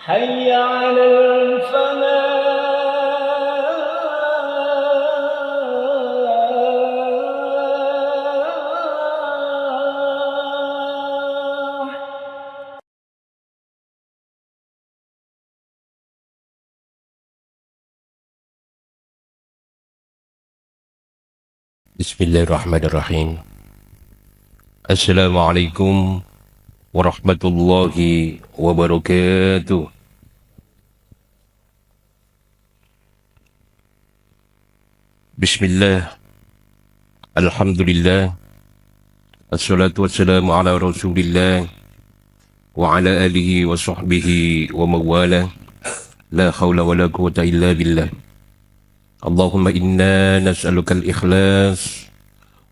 حي على الفلاح. Bismillahirrahmanirrahim. Assalamualaikum warahmatullahi wabarakatuh. Bismillah, alhamdulillah, assalatu wassalamu ala rasulillah wa ala alihi wa sahbihi wa mawala. La hawla wa la quwata illa billah. Allahumma inna nas'aluka al-ikhlas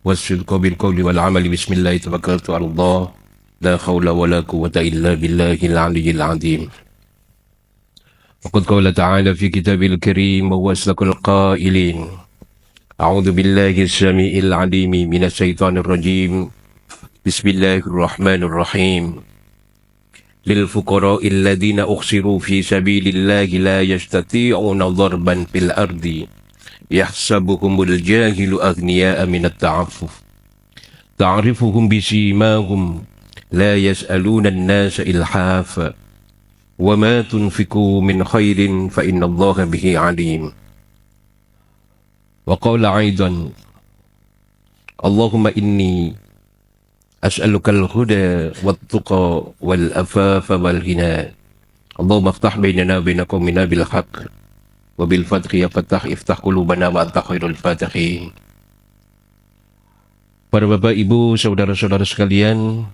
was-sidqa bil-qawli wal-amali. Bismillah, tawakkaltu 'ala Allah. La hawla wa la quwwata illa billahil 'aliyyil 'azim. Waqad qala ta'ala fi kitabil karim wa huwa asdaqul qailin. A'udzu billahi as-sami'il 'alim minasy syaithanir rajim. Bismillahirrahmanirrahim. Lil fuqara'il ladzina ukhsiru fi sabilillahi la yastati'una dharban fil ardi yahsabuhumul jahilu aghniya'a minat ta'affuf ta'rifuhum bisimahum la yas'aluna an-nasa ilhafa wa ma tunfiqu min khairin fa innallaha bihi 'alim. Wa qala aidan Allahumma inni as'alukal huda wat-tuqa wal-afafa wal-ghina. Allahumma iftah bainana wa baina qaumina bil haqq wa bil fathi ya fattah iftah qulubana wa anta khairul fatihin. Para bapak, ibu, saudara-saudara sekalian,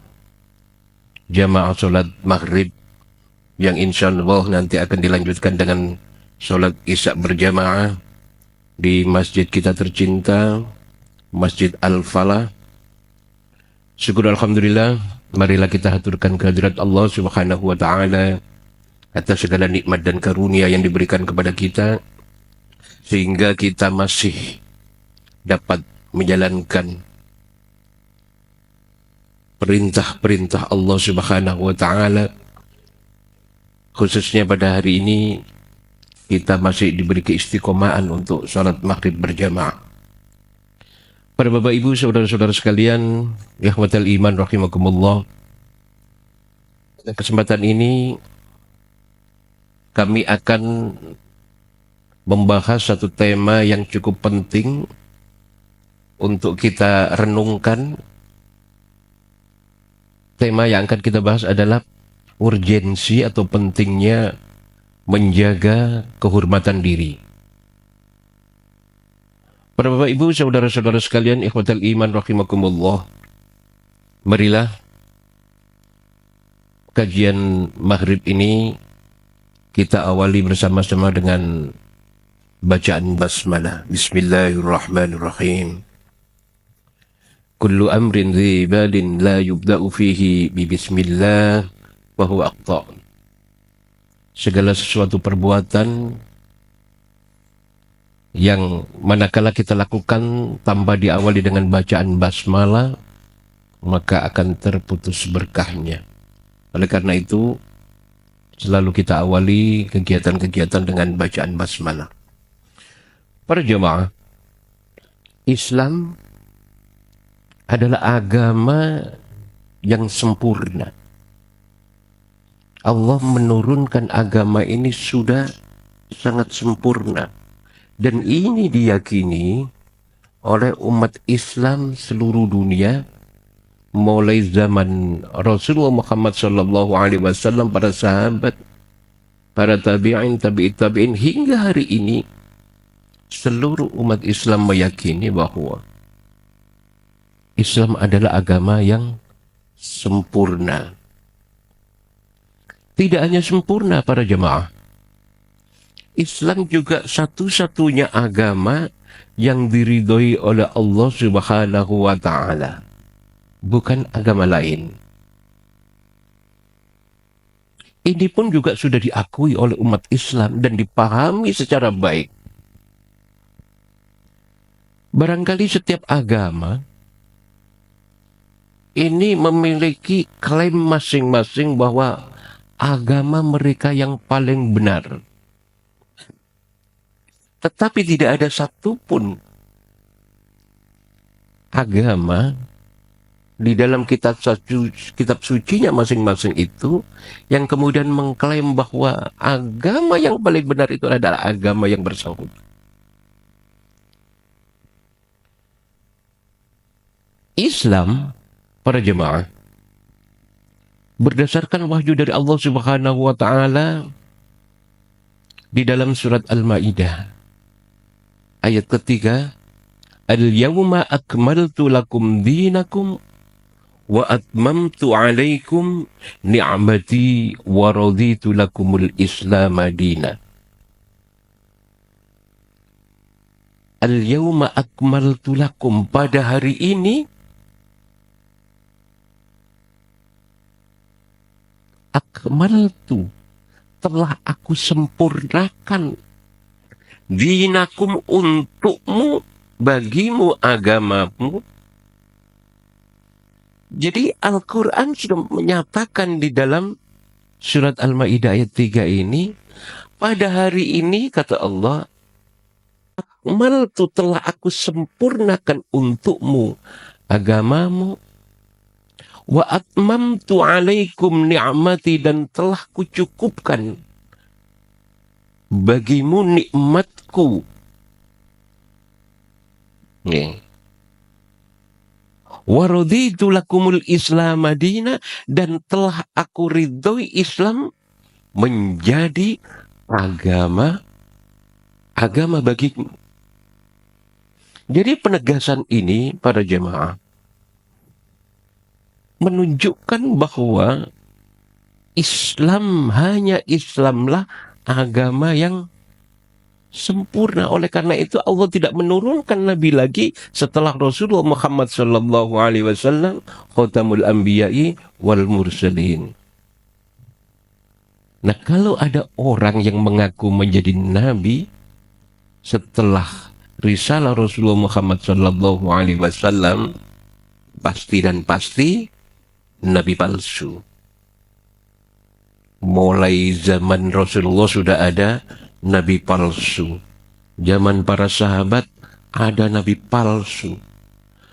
jamaah salat maghrib yang insyaallah nanti akan dilanjutkan dengan salat isya berjamaah di masjid kita tercinta, Masjid Al-Falah. Syukur alhamdulillah, marilah kita haturkan kehadirat Allah Subhanahu wa taala atas segala nikmat dan karunia yang diberikan kepada kita, sehingga kita masih dapat menjalankan perintah-perintah Allah Subhanahu wa taala. Khususnya pada hari ini kita masih diberi keistiqomahan untuk salat maghrib berjamaah. Para bapak ibu saudara-saudara sekalian, ikhwatal iman rahimakumullah. Pada kesempatan ini kami akan membahas satu tema yang cukup penting untuk kita renungkan. Tema yang akan kita bahas adalah urgensi atau pentingnya menjaga kehormatan diri. Para bapak ibu saudara-saudara sekalian, ikhwatal iman rahimakumullah, marilah kajian maghrib ini kita awali bersama-sama dengan bacaan basmalah. Bismillahirrahmanirrahim. Kullu amrin dhi balin la yubda'u fihi bi bismillah wa huwa aqta'. Segala sesuatu perbuatan yang manakala kita lakukan tanpa diawali dengan bacaan basmalah, maka akan terputus berkahnya. Oleh karena itu, selalu kita awali kegiatan-kegiatan dengan bacaan basmalah. Para jemaah, Islam adalah agama yang sempurna. Allah menurunkan agama ini sudah sangat sempurna. Dan ini diyakini oleh umat Islam seluruh dunia, mulai zaman Rasulullah Muhammad SAW, para sahabat, para tabi'in, tabi'in, hingga hari ini, seluruh umat Islam meyakini bahwa Islam adalah agama yang sempurna. Tidak hanya sempurna para jemaah, Islam juga satu-satunya agama yang diridhoi oleh Allah Subhanahu wa taala. Bukan agama lain. Ini pun juga sudah diakui oleh umat Islam dan dipahami secara baik. Barangkali setiap agama ini memiliki klaim masing-masing bahwa agama mereka yang paling benar. Tetapi tidak ada satupun agama di dalam kitab sucinya masing-masing itu yang kemudian mengklaim bahwa agama yang paling benar itu adalah agama yang bersangkutan. Islam, para jemaah, berdasarkan wahyu dari Allah Subhanahu wa taala di dalam surat Al-Maidah ayat ketiga, Al-yawma akmaltu lakum dinakum wa atmamtu alaikum ni'mati wa raditu lakumul Islam dina. Al-yawma akmaltu lakum, pada hari ini akmaltu, telah aku sempurnakan dinakum, untukmu, bagimu agamamu. Jadi Al-Quran sudah menyatakan di dalam surat Al-Maidah ayat 3 ini, pada hari ini kata Allah, akmaltu, telah aku sempurnakan untukmu agamamu, wa atmamtu alaikum ni'mati, dan telah kucukupkan bagimu nikmatku. Wa raditu lakumul Islam dina, dan telah aku ridhoi Islam menjadi agama bagimu. Jadi penegasan ini para jemaah menunjukkan bahwa Islam, hanya Islamlah agama yang sempurna. Oleh karena itu Allah tidak menurunkan nabi lagi setelah Rasulullah Muhammad sallallahu alaihi wasallam, khatamul anbiya'i wal mursalin. Nah, kalau ada orang yang mengaku menjadi nabi setelah risalah Rasulullah Muhammad sallallahu alaihi wasallam, pasti dan pasti nabi palsu. Mulai zaman Rasulullah sudah ada nabi palsu. Zaman para sahabat ada nabi palsu.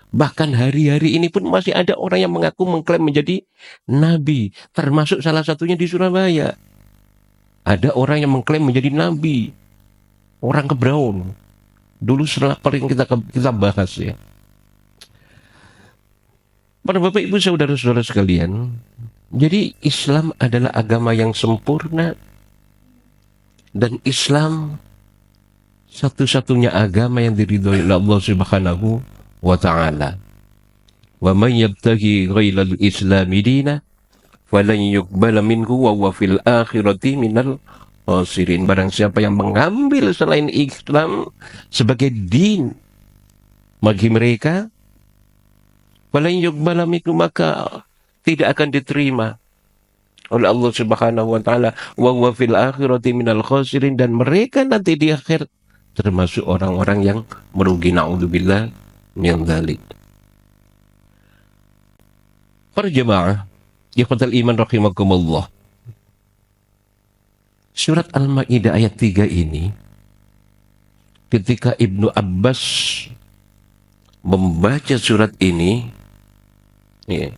Bahkan hari-hari ini pun masih ada orang yang mengaku mengklaim menjadi nabi. Termasuk salah satunya di Surabaya. Ada orang yang mengklaim menjadi nabi. Orang Kebraun. Dulu setelah paling kita bahas ya. Para Bapak Ibu saudara-saudara sekalian, jadi Islam adalah agama yang sempurna, dan Islam satu-satunya agama yang diridhoi oleh Allah Subhanahu wa taala. Wa may yabtaghi ghairal islami dina falan yuqbala minhu wa huwa fil akhirati minal khasirin. Barang siapa yang mengambil selain Islam sebagai din bagi mereka, falan yuqbala minhu, maka tidak akan diterima oleh Allah Subhanahu wa taala, wa huwa fil akhirati minal khasirin, dan mereka nanti di akhir termasuk orang-orang yang merugi, naudzubillah min dzalik. Para jemaah ikhwatal iman rahimakumullah, surat Al-Maidah ayat 3 ini, ketika Ibnu Abbas membaca surat ini, ya,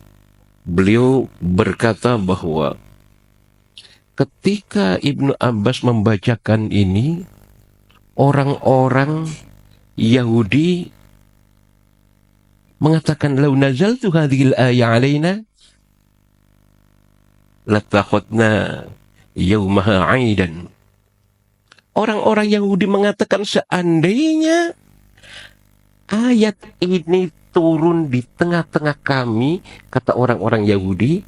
beliau berkata bahwa ketika Ibnu Abbas membacakan ini, orang-orang Yahudi mengatakan, "Lau nazaltu hadhil ayah alaina latakhadna yaumaha 'aidan." Orang-orang Yahudi mengatakan, seandainya ayat ini turun di tengah-tengah kami, kata orang-orang Yahudi,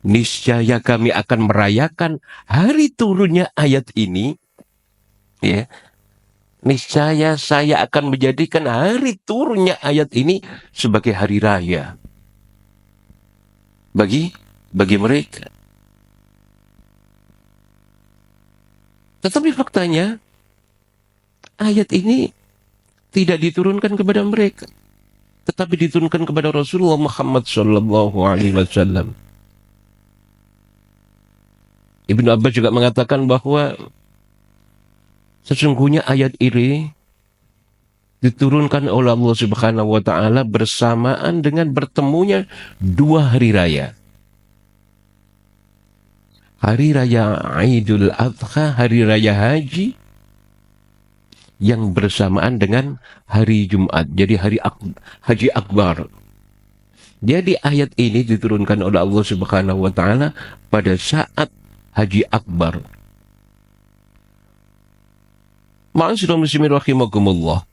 niscaya kami akan merayakan hari turunnya ayat ini, ya. Niscaya saya akan menjadikan hari turunnya ayat ini sebagai hari raya bagi mereka. Tetapi faktanya ayat ini tidak diturunkan kepada mereka, tetapi diturunkan kepada Rasulullah Muhammad sallallahu alaihi wasallam. Ibnu Abbas juga mengatakan bahwa sesungguhnya ayat ini diturunkan oleh Allah Subhanahu wa taala bersamaan dengan bertemunya dua hari raya. Hari raya Idul Adha, hari raya haji yang bersamaan dengan hari Jumat. Jadi Haji Akbar. Jadi ayat ini diturunkan oleh Allah Subhanahu wa taala pada saat Haji Akbar. Ma'asyiral muslimin rahimakumullah.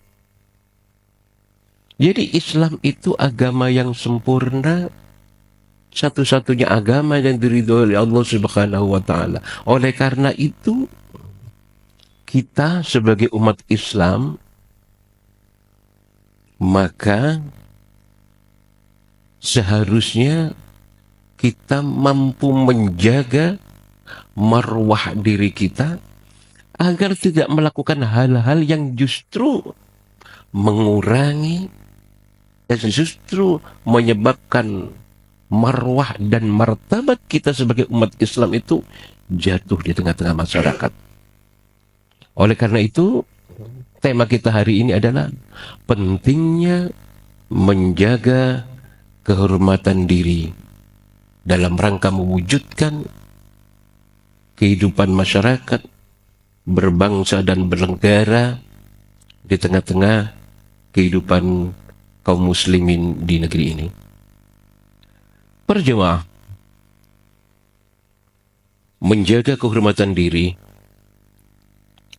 Jadi Islam itu agama yang sempurna, satu-satunya agama yang diridhoi oleh Allah Subhanahu wa taala. Oleh karena itu, kita sebagai umat Islam maka seharusnya kita mampu menjaga marwah diri kita agar tidak melakukan hal-hal yang justru mengurangi dan justru menyebabkan marwah dan martabat kita sebagai umat Islam itu jatuh di tengah-tengah masyarakat. Oleh karena itu, tema kita hari ini adalah pentingnya menjaga kehormatan diri dalam rangka mewujudkan kehidupan masyarakat berbangsa dan bernegara di tengah-tengah kehidupan kaum muslimin di negeri ini. Para jemaah, menjaga kehormatan diri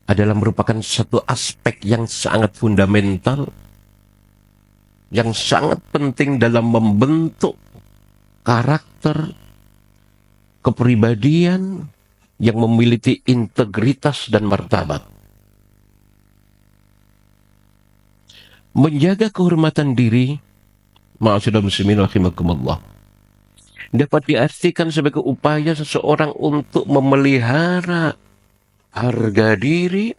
adalah merupakan satu aspek yang sangat fundamental, yang sangat penting dalam membentuk karakter, kepribadian yang memiliki integritas dan martabat. Menjaga kehormatan diri, ma'asyiral muslimin rahimakumullah, dapat diartikan sebagai upaya seseorang untuk memelihara harga diri,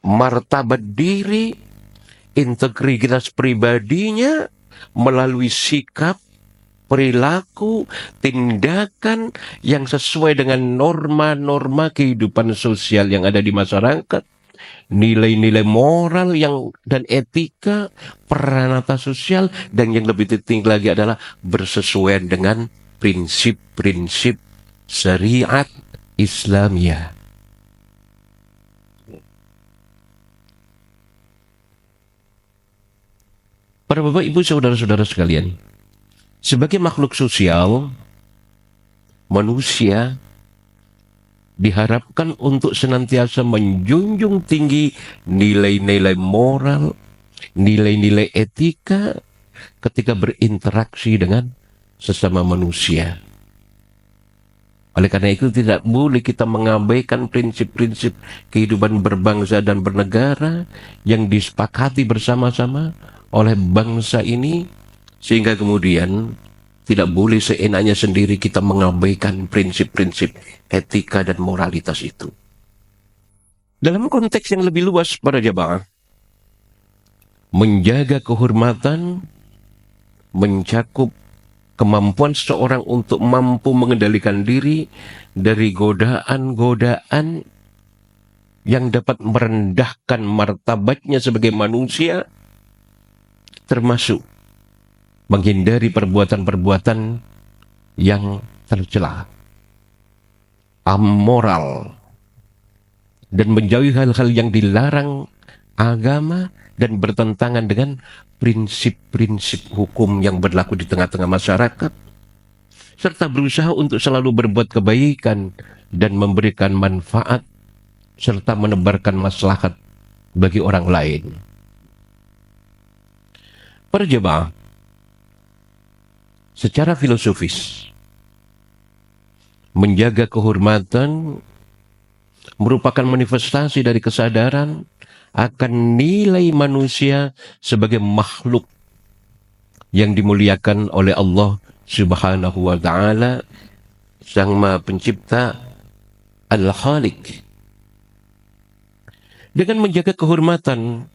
martabat diri, integritas pribadinya melalui sikap, perilaku, tindakan yang sesuai dengan norma-norma kehidupan sosial yang ada di masyarakat, nilai-nilai moral dan etika, peranata sosial, dan yang lebih penting lagi adalah bersesuaian dengan prinsip-prinsip syariat Islamiyah. Para bapak, ibu, saudara-saudara sekalian, sebagai makhluk sosial, manusia diharapkan untuk senantiasa menjunjung tinggi nilai-nilai moral, nilai-nilai etika ketika berinteraksi dengan sesama manusia. Oleh karena itu tidak boleh kita mengabaikan prinsip-prinsip kehidupan berbangsa dan bernegara yang disepakati bersama-sama oleh bangsa ini, sehingga kemudian tidak boleh seenaknya sendiri kita mengabaikan prinsip-prinsip etika dan moralitas itu. Dalam konteks yang lebih luas, para jemaah, menjaga kehormatan mencakup kemampuan seseorang untuk mampu mengendalikan diri dari godaan-godaan yang dapat merendahkan martabatnya sebagai manusia, termasuk menghindari perbuatan-perbuatan yang tercela, amoral, dan menjauhi hal-hal yang dilarang agama dan bertentangan dengan prinsip-prinsip hukum yang berlaku di tengah-tengah masyarakat, serta berusaha untuk selalu berbuat kebaikan dan memberikan manfaat, serta menebarkan maslahat bagi orang lain. Para jemaah, secara filosofis, menjaga kehormatan merupakan manifestasi dari kesadaran akan nilai manusia sebagai makhluk yang dimuliakan oleh Allah Subhanahu wa ta'ala, Sang Maha Pencipta, Al-Khaliq. Dengan menjaga kehormatan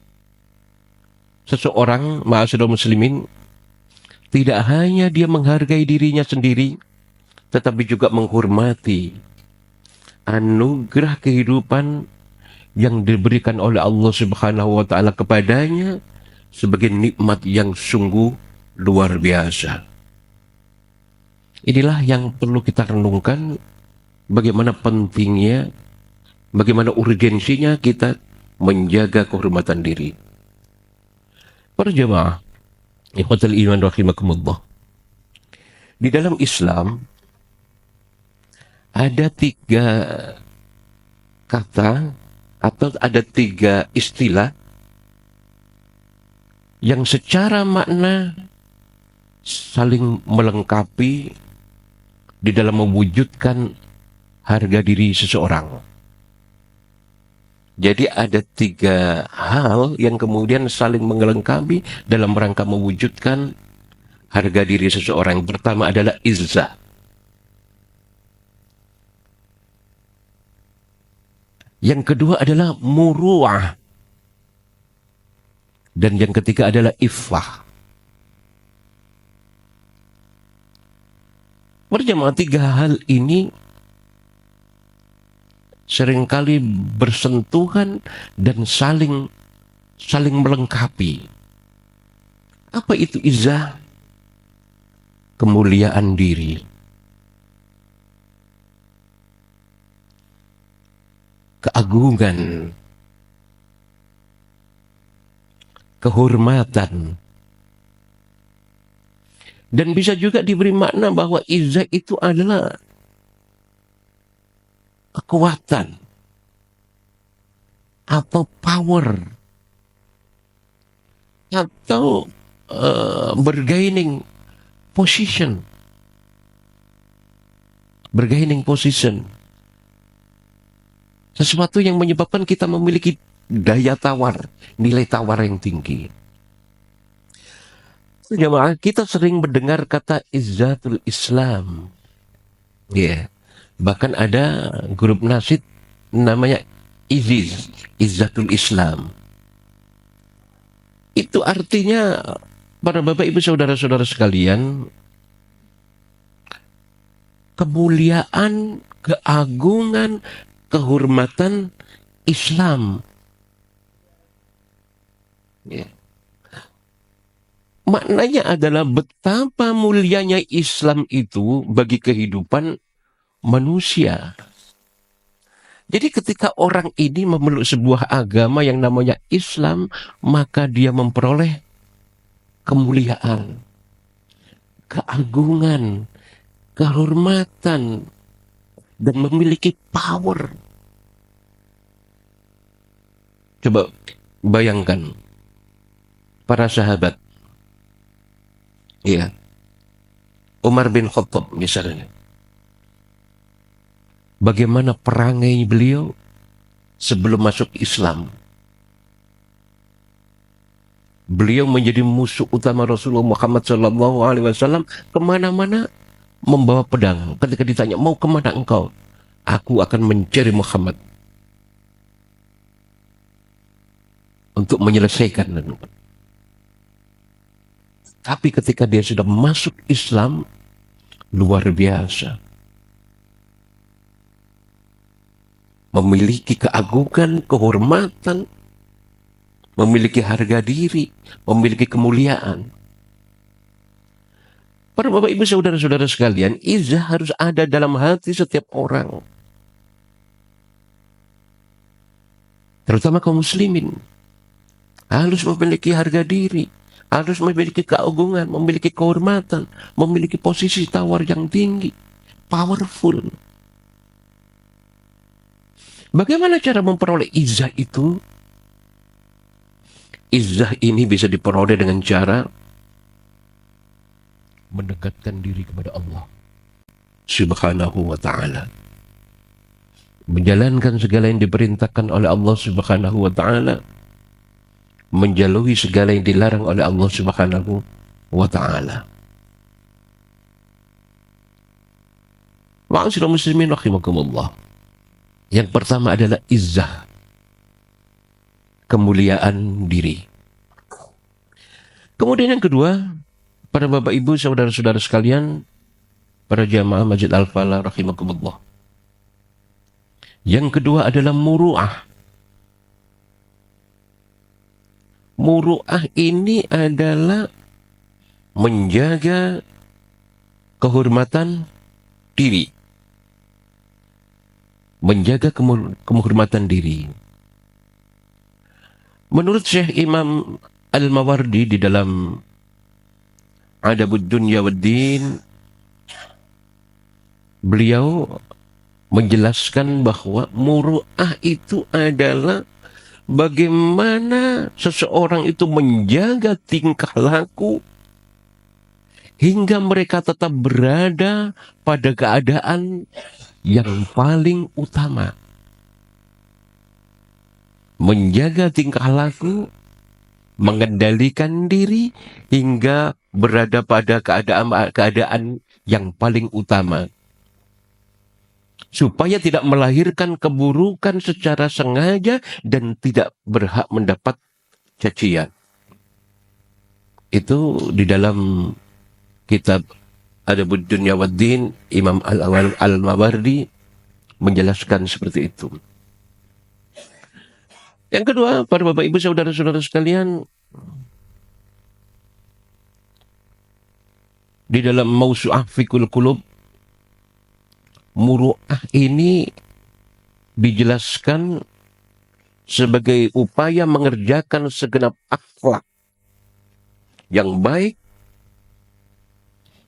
seseorang, ma'asyiral muslimin, tidak hanya dia menghargai dirinya sendiri, tetapi juga menghormati anugerah kehidupan yang diberikan oleh Allah Subhanahu wa taala kepadanya sebagai nikmat yang sungguh luar biasa. Inilah yang perlu kita renungkan, bagaimana pentingnya, bagaimana urgensinya kita menjaga kehormatan diri. Para jemaah, ikhwatul iman rahimakumullah. Di dalam Islam ada 3 kata atau ada 3 istilah yang secara makna saling melengkapi di dalam mewujudkan harga diri seseorang. Jadi ada 3 hal yang kemudian saling melengkapi dalam rangka mewujudkan harga diri seseorang. Yang pertama adalah izzah. Yang kedua adalah muru'ah. Dan yang ketiga adalah iffah. Berjamaah 3 hal ini seringkali bersentuhan dan saling melengkapi. Apa itu izzah? Kemuliaan diri. Keagungan. Kehormatan. Dan bisa juga diberi makna bahwa izzah itu adalah kekuatan atau power atau bargaining position. Bargaining position. Sesuatu yang menyebabkan kita memiliki daya tawar, nilai tawar yang tinggi. Jemaah, kita sering mendengar kata izzatul Islam. Ya. Bahkan ada grup nasyid namanya IZIS, Izzatul Islam. Itu artinya, para bapak ibu saudara-saudara sekalian, kemuliaan, keagungan, kehormatan Islam. Ya. Maknanya adalah betapa mulianya Islam itu bagi kehidupan manusia. Jadi ketika orang ini memeluk sebuah agama yang namanya Islam, maka dia memperoleh kemuliaan, keagungan, kehormatan, dan memiliki power. Coba bayangkan para sahabat. Iya. Umar bin Khattab misalnya. Bagaimana perangai beliau sebelum masuk Islam. Beliau menjadi musuh utama Rasulullah Muhammad SAW, kemana-mana membawa pedang. Ketika ditanya, mau kemana engkau? Aku akan mencari Muhammad untuk menyelesaikan. Tapi ketika dia sudah masuk Islam, luar biasa. Memiliki keagungan, kehormatan, memiliki harga diri, memiliki kemuliaan. Para bapak ibu saudara-saudara sekalian, izzah harus ada dalam hati setiap orang. Terutama kaum muslimin. Harus memiliki harga diri. Harus memiliki keagungan, memiliki kehormatan, memiliki posisi tawar yang tinggi, powerful. Bagaimana cara memperoleh izzah itu? Izzah ini bisa diperoleh dengan cara mendekatkan diri kepada Allah Subhanahu wa ta'ala. Menjalankan segala yang diperintahkan oleh Allah Subhanahu wa ta'ala. Menjauhi segala yang dilarang oleh Allah Subhanahu wa ta'ala. Ma'asyiral muslimin rahimakumullah. Yang pertama adalah izzah, kemuliaan diri. Kemudian yang kedua, para bapak ibu saudara-saudara sekalian, para jamaah Masjid Al-Falah rahimakumullah. Yang kedua adalah muru'ah. Muru'ah ini adalah menjaga kehormatan diri. Menjaga kehormatan diri. Menurut Syekh Imam Al-Mawardi di dalam Adabud Dunya Waddin, beliau menjelaskan bahwa muru'ah itu adalah bagaimana seseorang itu menjaga tingkah laku hingga mereka tetap berada pada keadaan yang paling utama. Menjaga tingkah laku, mengendalikan diri hingga berada pada keadaan yang paling utama. Supaya tidak melahirkan keburukan secara sengaja dan tidak berhak mendapat cacian. Itu di dalam kitab Adabud Dunya Waddin, Imam Al-Mawardi menjelaskan seperti itu. Yang kedua, para bapak ibu saudara-saudara sekalian, di dalam Mausu'ah Fiqhul Qulub, muru'ah ini dijelaskan sebagai upaya mengerjakan segenap akhlak yang baik.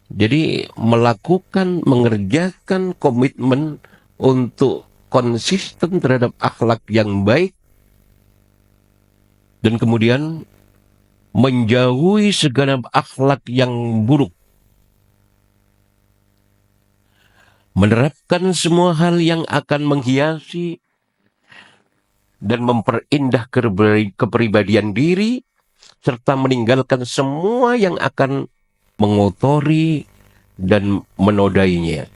Jadi mengerjakan komitmen untuk konsisten terhadap akhlak yang baik, dan kemudian menjauhi segenap akhlak yang buruk. Menerapkan semua hal yang akan menghiasi dan memperindah kepribadian diri, serta meninggalkan semua yang akan mengotori dan menodainya.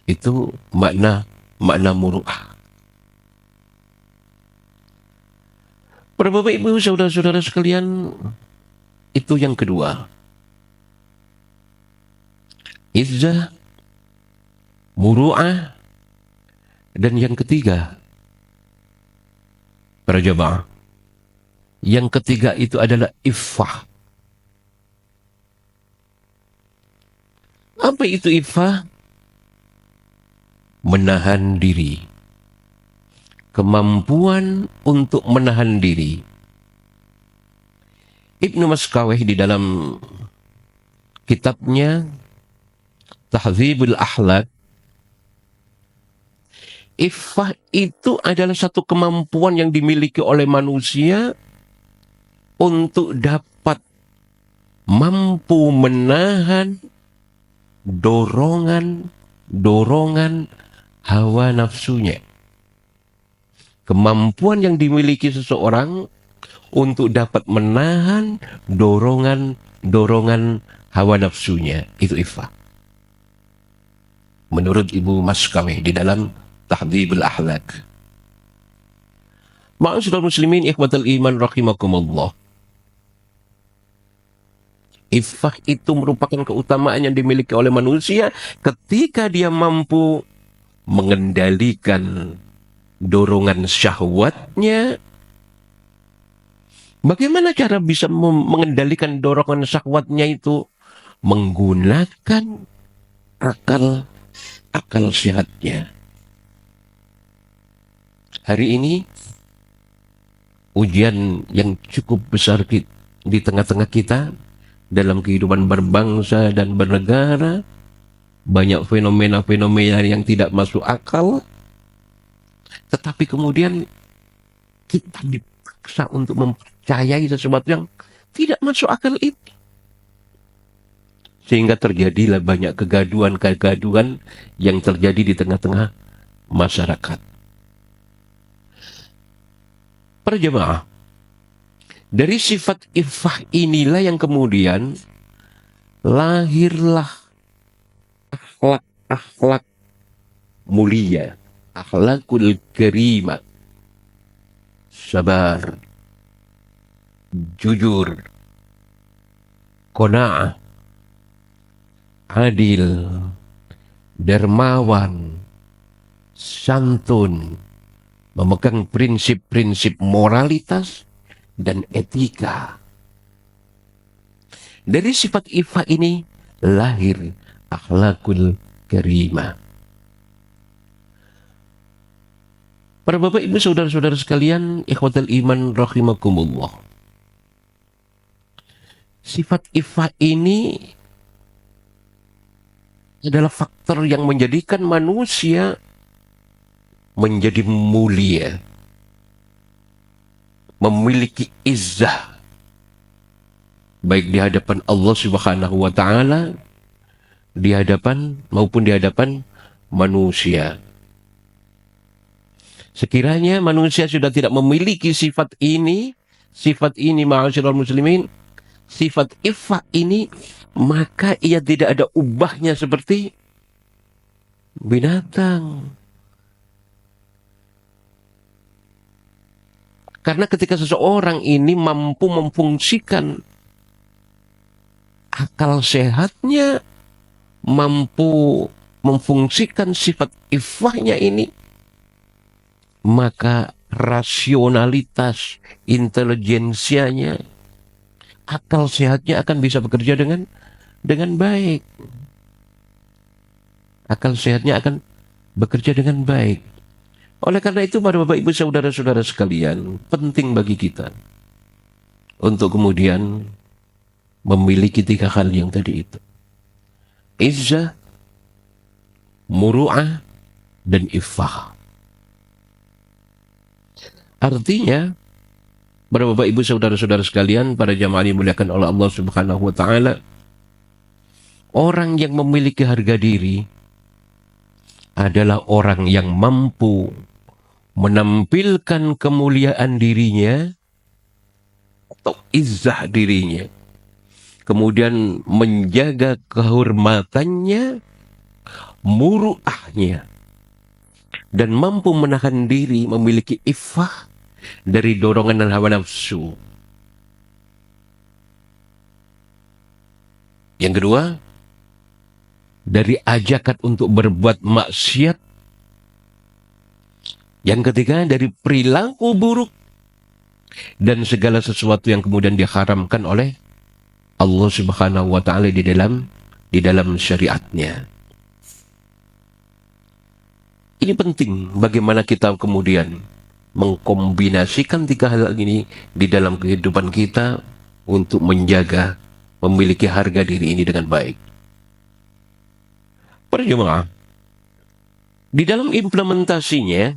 Itu makna muru'ah. Para bapak ibu saudara-saudara sekalian, itu yang kedua. Izzah, muru'ah, dan yang ketiga, para jamaah, yang ketiga itu adalah iffah. Apa itu iffah? Menahan diri. Kemampuan untuk menahan diri. Ibnu Maskawih di dalam kitabnya Tahdzibul Akhlaq, iffah itu adalah satu kemampuan yang dimiliki oleh manusia untuk dapat mampu menahan dorongan hawa nafsunya. Kemampuan yang dimiliki seseorang untuk dapat menahan dorongan hawa nafsunya, itu iffah. Menurut Ibu Maskawih di dalam Tahdzibul Akhlaq. Ma'asyiral muslimin ikhwatal iman rahimakumullah. Iffah itu merupakan keutamaan yang dimiliki oleh manusia ketika dia mampu mengendalikan dorongan syahwatnya. Bagaimana cara bisa mengendalikan dorongan syahwatnya itu? Menggunakan akal sehatnya. Hari ini ujian yang cukup besar di tengah-tengah kita dalam kehidupan berbangsa dan bernegara, banyak fenomena-fenomena yang tidak masuk akal, tetapi kemudian kita dipaksa untuk mempercayai sesuatu yang tidak masuk akal itu. Sehingga terjadilah banyak kegaduhan yang terjadi di tengah-tengah masyarakat. Para jemaah, dari sifat iffah inilah yang kemudian lahirlah akhlak mulia, akhlakul karimah, sabar, jujur, qanaah, adil, dermawan, santun, memegang prinsip-prinsip moralitas dan etika. Dari sifat iffah ini lahir akhlakul karimah. Para bapak ibu saudara-saudara sekalian, ikhwatal iman rahimakumullah. Sifat iffah ini adalah faktor yang menjadikan manusia menjadi mulia, memiliki izzah, baik di hadapan Allah Subhanahu wa Ta'ala, di hadapan maupun di hadapan manusia. Sekiranya manusia sudah tidak memiliki sifat ini ma'asyiral muslimin, sifat iffah ini, maka ia tidak ada ubahnya seperti binatang. Karena ketika seseorang ini mampu memfungsikan akal sehatnya, mampu memfungsikan sifat iffahnya ini, maka rasionalitas, intelijensianya, akal sehatnya akan bisa bekerja dengan baik. Akal sehatnya akan bekerja dengan baik. Oleh karena itu, para bapak ibu saudara-saudara sekalian, penting bagi kita untuk kemudian memiliki 3 hal yang tadi itu. Izzah, muru'ah, dan iffah. Artinya, para bapak ibu saudara-saudara sekalian, para jamaah yang dimuliakan oleh Allah Subhanahu wa Ta'ala, orang yang memiliki harga diri adalah orang yang mampu menampilkan kemuliaan dirinya atau izzah dirinya, kemudian menjaga kehormatannya, muru'ahnya, dan mampu menahan diri, memiliki iffah dari dorongan dan hawa nafsu. Yang kedua, dari ajakan untuk berbuat maksiat. Yang ketiga, dari perilaku buruk dan segala sesuatu yang kemudian diharamkan oleh Allah Subhanahu wa Ta'ala di dalam syariatnya. Ini penting bagaimana kita kemudian mengkombinasikan 3 hal ini di dalam kehidupan kita untuk menjaga, memiliki harga diri ini dengan baik. Para jemaah, di dalam implementasinya,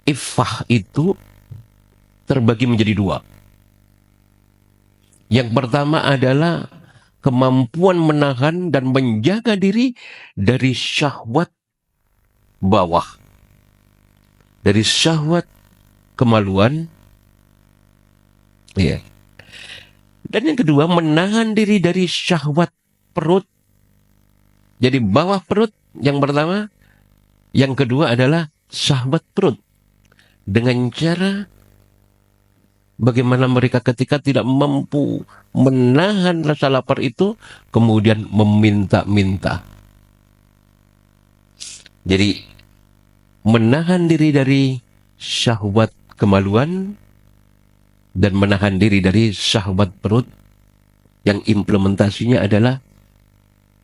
iffah itu terbagi menjadi 2. Yang pertama adalah kemampuan menahan dan menjaga diri dari syahwat bawah, dari syahwat kemaluan, ya. Dan yang kedua, menahan diri dari syahwat perut. Jadi bawah perut yang pertama, yang kedua adalah syahwat perut. Dengan cara bagaimana mereka ketika tidak mampu menahan rasa lapar itu, kemudian meminta-minta. Jadi menahan diri dari syahwat kemaluan dan menahan diri dari syahwat perut, yang implementasinya adalah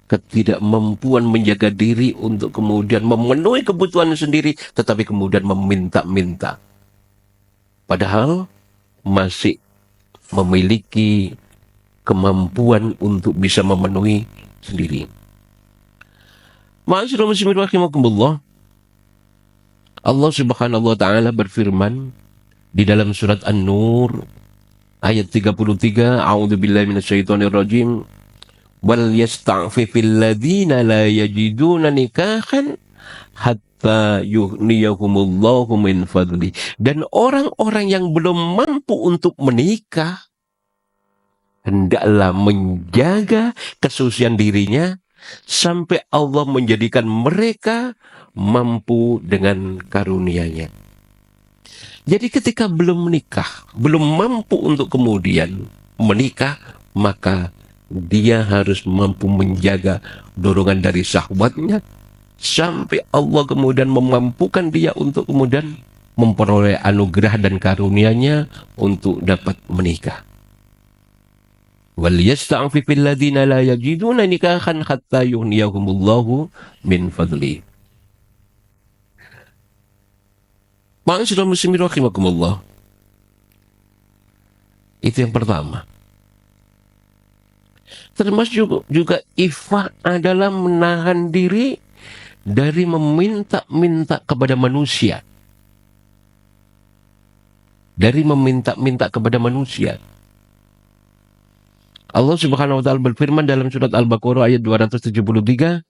ketidakmampuan menjaga diri untuk kemudian memenuhi kebutuhan sendiri, tetapi kemudian meminta-minta. Padahal masih memiliki kemampuan untuk bisa memenuhi sendiri. Ma'asyiral muslimin rahimakumullah, Allah Subhanahu wa Ta'ala berfirman di dalam surat An-Nur ayat 33, A'udzubillahi minasyaitonir rajim, wal yasta'fifil ladzina la yajiduna nikahan hatta yughniyahumullahu min fadli. Dan orang-orang yang belum mampu untuk menikah hendaklah menjaga kesucian dirinya sampai Allah menjadikan mereka mampu dengan karunia-Nya. Jadi ketika belum menikah, belum mampu untuk kemudian menikah, maka dia harus mampu menjaga dorongan dari syahwatnya sampai Allah kemudian memampukan dia untuk kemudian memperoleh anugerah dan karunia-Nya untuk dapat menikah. Wal yasta'fifil ladzina la yajiduna nikahan hatta yughniyahumullahu min fadli. Ma'asyiral muslimin rahimakumullah. Itu yang pertama. Termasuk juga iffah adalah menahan diri dari meminta-minta kepada manusia. Dari meminta-minta kepada manusia. Allah Subhanahu wa taala berfirman dalam surat Al-Baqarah ayat 273,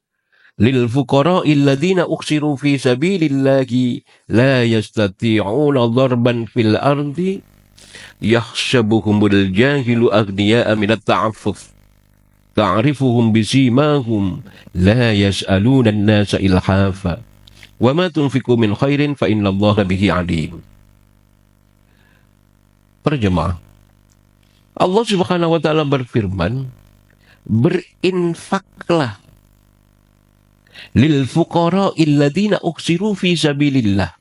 "Lil fuqara'il ladzina ukhsiru fi sabilillahi la yastati'una dharban fil ardi yahsabuhumul jahilu aghniya'a minat ta'affuf. Ta'rifuhum bisimahum la yas'aluna an-nasa ilhafa wa ma tunfiqu min khairin fa innallaha bihi 'alim." Para jemaah, Allah Subhanahu wa taala berfirman, berinfaklah lil fuqara'il ladzina ukhsiru fi sabilillah,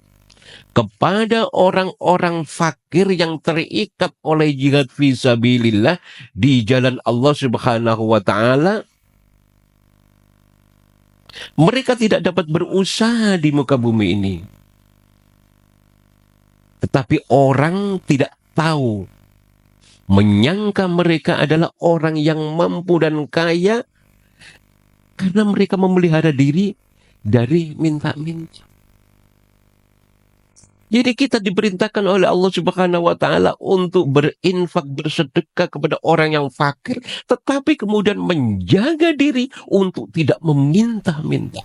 kepada orang-orang fakir yang terikat oleh jihad fi sabilillah di jalan Allah Subhanahu wa taala. Mereka tidak dapat berusaha di muka bumi ini. Tetapi orang tidak tahu, menyangka mereka adalah orang yang mampu dan kaya karena mereka memelihara diri dari minta-minta. Jadi kita diperintahkan oleh Allah Subhanahu wa taala untuk berinfak, bersedekah kepada orang yang fakir, tetapi kemudian menjaga diri untuk tidak meminta-minta.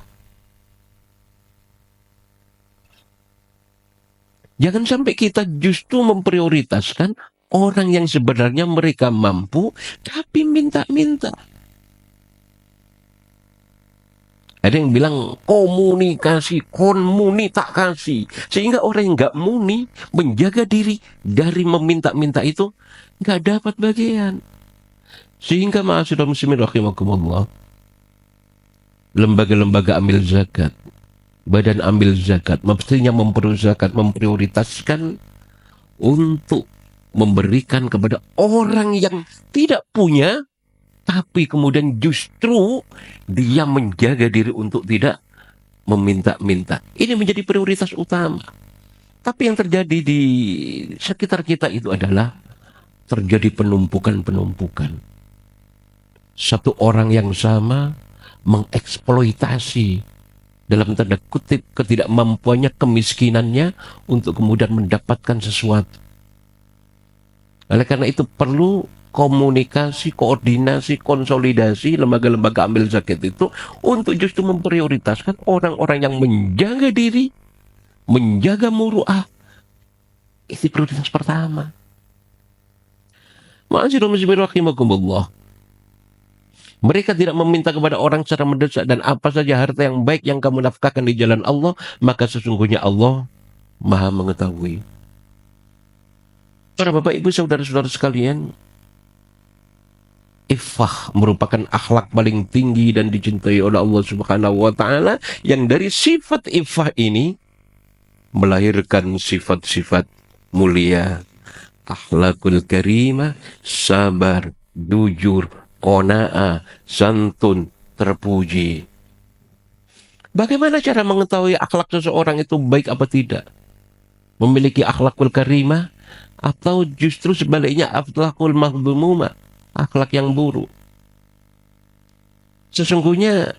Jangan sampai kita justru memprioritaskan orang yang sebenarnya mereka mampu, tapi minta-minta. Ada yang bilang komunikasi, konmuni tak kasih. Sehingga orang yang nggak muni, menjaga diri dari meminta-minta itu, nggak dapat bagian. Sehingga ma'asyiral muslimin rahimakumullah, lembaga-lembaga amil zakat, badan amil zakat, mestinya memprioritaskan untuk memberikan kepada orang yang tidak punya, tapi kemudian justru dia menjaga diri untuk tidak meminta-minta. Ini menjadi prioritas utama. Tapi yang terjadi di sekitar kita itu adalah terjadi penumpukan-penumpukan. Satu orang yang sama mengeksploitasi dalam tanda kutip ketidakmampuannya, kemiskinannya untuk kemudian mendapatkan sesuatu. Oleh karena itu perlu komunikasi, koordinasi, konsolidasi lembaga-lembaga amil zakat itu untuk justru memprioritaskan orang-orang yang menjaga diri, menjaga muru'ah. Itu prioritas pertama. Ma'asyiral muslimin rahimakumullah. Mereka tidak meminta kepada orang secara mendesak, dan apa saja harta yang baik yang kamu nafkahkan di jalan Allah, maka sesungguhnya Allah Maha mengetahui. Para Bapak Ibu saudara-saudara sekalian, iffah merupakan akhlak paling tinggi dan dicintai oleh Allah Subhanahu wa taala, yang dari sifat iffah ini melahirkan sifat-sifat mulia, akhlakul karimah, sabar, jujur, qanaah, santun, terpuji. Bagaimana cara mengetahui akhlak seseorang itu baik apa tidak? Memiliki akhlakul karimah atau justru sebaliknya akhlakul mahdhumumah, akhlak yang buruk? Sesungguhnya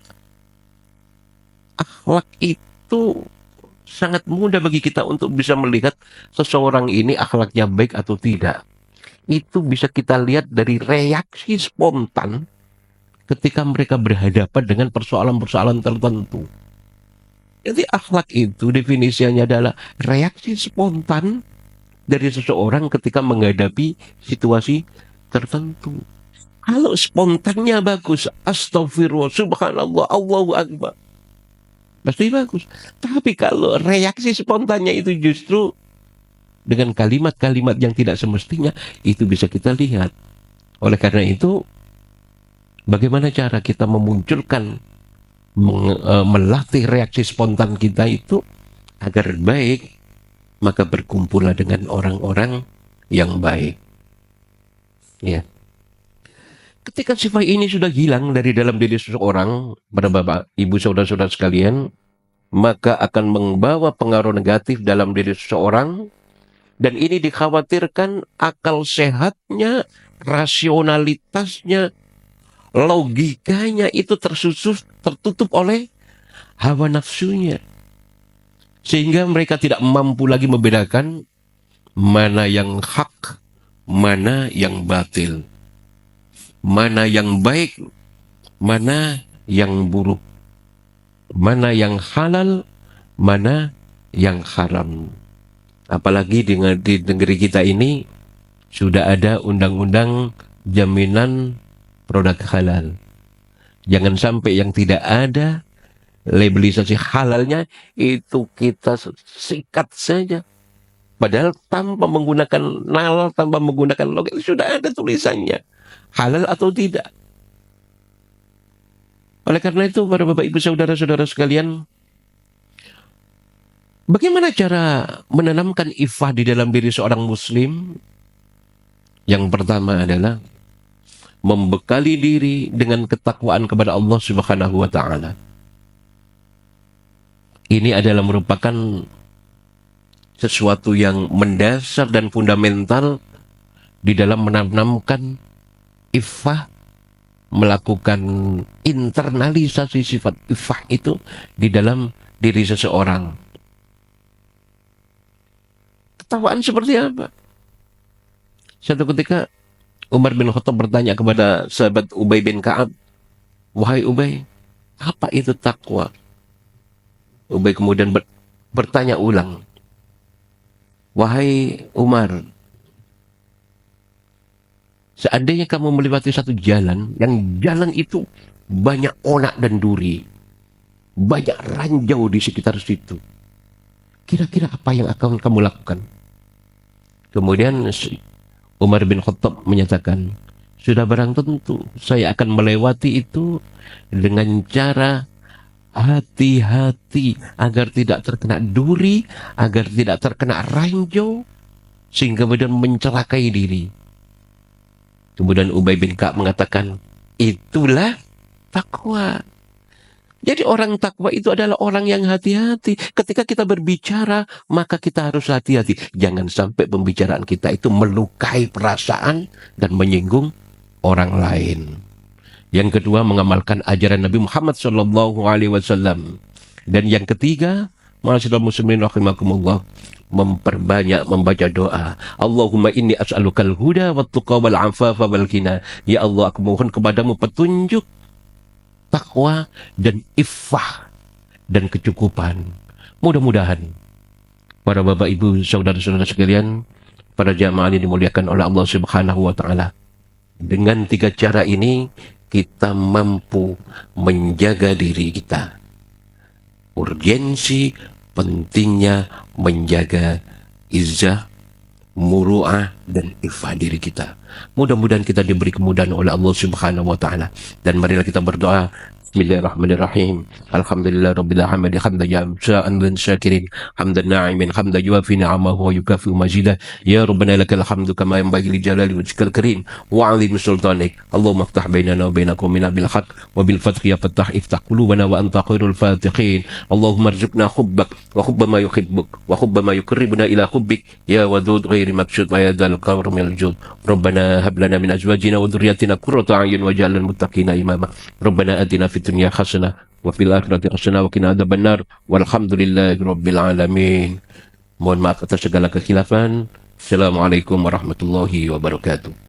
akhlak itu sangat mudah bagi kita untuk bisa melihat seseorang ini akhlaknya baik atau tidak. Itu bisa kita lihat dari reaksi spontan ketika mereka berhadapan dengan persoalan-persoalan tertentu. Jadi akhlak itu definisinya adalah reaksi spontan dari seseorang ketika menghadapi situasi tertentu. Kalau spontannya bagus, astagfirullah, subhanallah, Allahu akbar, pasti bagus. Tapi kalau reaksi spontannya itu justru dengan kalimat-kalimat yang tidak semestinya, itu bisa kita lihat. Oleh karena itu, bagaimana cara kita memunculkan, melatih reaksi spontan kita itu agar baik, maka berkumpullah dengan orang-orang yang baik. Ya. Ketika sifat ini sudah hilang dari dalam diri seseorang, pada bapak, ibu, saudara-saudara sekalian, maka akan membawa pengaruh negatif dalam diri seseorang, dan ini dikhawatirkan akal sehatnya, rasionalitasnya, logikanya itu tertutup oleh hawa nafsunya. Sehingga mereka tidak mampu lagi membedakan mana yang hak, mana yang batil, mana yang baik, mana yang buruk, mana yang halal, mana yang haram. Apalagi di negeri kita ini sudah ada undang-undang jaminan produk halal. Jangan sampai yang tidak ada labelisasi halalnya itu kita sikat saja. Padahal tanpa menggunakan nalar, tanpa menggunakan logo, sudah ada tulisannya halal atau tidak. Oleh karena itu, para bapak ibu saudara-saudara sekalian, bagaimana cara menanamkan iffah di dalam diri seorang muslim? Yang pertama adalah membekali diri dengan ketakwaan kepada Allah Subhanahu wa taala. Ini adalah merupakan sesuatu yang mendasar dan fundamental di dalam menanamkan iffah, melakukan internalisasi sifat iffah itu di dalam diri seseorang. Ketakwaan seperti apa? Suatu ketika Umar bin Khattab bertanya kepada sahabat Ubay bin Ka'ab, "Wahai Ubay, apa itu takwa?" Ubay kemudian bertanya ulang, "Wahai Umar, seandainya kamu melewati satu jalan, yang jalan itu banyak onak dan duri, banyak ranjau di sekitar situ, kira-kira apa yang akan kamu lakukan?" Kemudian Umar bin Khattab menyatakan, "Sudah barang tentu saya akan melewati itu dengan cara hati-hati agar tidak terkena duri, agar tidak terkena ranjau, sehingga kemudian mencelakai diri." Kemudian Ubay bin Ka'ab mengatakan, "Itulah takwa." Jadi orang takwa itu adalah orang yang hati-hati. Ketika kita berbicara, maka kita harus hati-hati. Jangan sampai pembicaraan kita itu melukai perasaan dan menyinggung orang lain. Yang kedua, mengamalkan ajaran Nabi Muhammad SAW. Dan yang ketiga, ma'asyiral muslimin rahimakumullah, memperbanyak membaca doa. Allahumma inni as'alukal huda wat tuqa wal afafa wal ghina. Ya Allah, aku mohon kepadamu petunjuk, takwa, dan iffah, dan kecukupan. Mudah-mudahan para bapak ibu saudara-saudara sekalian, para jamaah yang dimuliakan oleh Allah Subhanahu wa taala, dengan 3 cara ini kita mampu menjaga diri kita. Urgensi pentingnya menjaga izzah, muru'ah, dan iffah diri kita. Mudah-mudahan kita diberi kemudahan oleh Allah Subhanahu wa taala. Dan marilah kita berdoa. Bismillahirrahmanirrahim. Alhamdulillah rabbil alamin, hamdan jamsa'an dan syakirin, hamdan na'imin, hamdan yuafi ni'amahu wa yukafi mazidah. Ya Rabbana lakal hamdu kama yanbaghi li jalali wajhikal karim wa 'azimi sultanik. Allahumma iftah bainana wa bainakum bil haqq wa bil fathi ya fattah, iftah qulubana wa anta khairul fatihin. Allahumma arzuqna hubbak wa hubba ma yuhibbuk wa hubba ma yuqarribuna ila hubbik ya wadud ghairi maksud wa ya dzal karamil jud. Rabbana hab lana min azwajina wa dhurriyyatina qurrata a'yun waj'alna lil muttaqina imama. Rabbana atina fid dunya hasanah wa fil akhirati hasanah wa qina adzabannar. Walhamdulillahi rabbil alamin. Mohon maaf atas segala kekhilafan. Assalamualaikum warahmatullahi wabarakatuh.